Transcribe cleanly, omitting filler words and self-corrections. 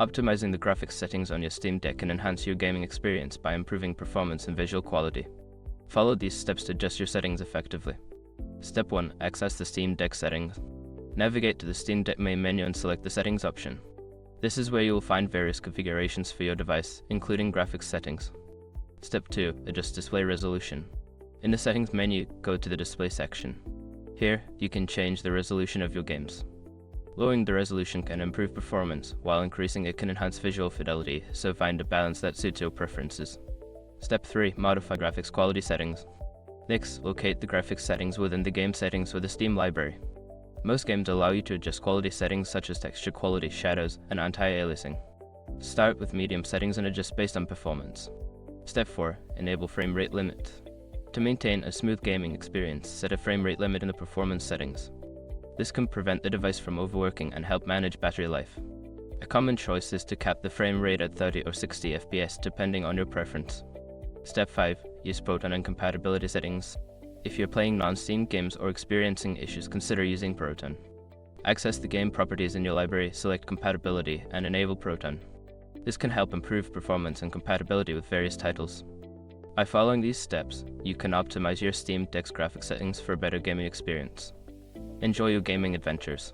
Optimizing the graphics settings on your Steam Deck can enhance your gaming experience by improving performance and visual quality. Follow these steps to adjust your settings effectively. Step 1. Access the Steam Deck settings. Navigate to the Steam Deck main menu and select the Settings option. This is where you will find various configurations for your device, including graphics settings. Step 2. Adjust display resolution. In the Settings menu, go to the Display section. Here, you can change the resolution of your games. Lowering the resolution can improve performance, while increasing it can enhance visual fidelity, so find a balance that suits your preferences. Step 3. Modify graphics quality settings. Next, locate the graphics settings within the game settings for the Steam library. Most games allow you to adjust quality settings such as texture quality, shadows, and anti-aliasing. Start with medium settings and adjust based on performance. Step 4. Enable frame rate limit. To maintain a smooth gaming experience, set a frame rate limit in the performance settings. This can prevent the device from overworking and help manage battery life. A common choice is to cap the frame rate at 30 or 60 FPS depending on your preference. Step 5. Use Proton and compatibility settings. If you're playing non-Steam games or experiencing issues, consider using Proton. Access the game properties in your library, select compatibility, and enable Proton. This can help improve performance and compatibility with various titles. By following these steps, you can optimize your Steam Deck's graphics settings for a better gaming experience. Enjoy your gaming adventures.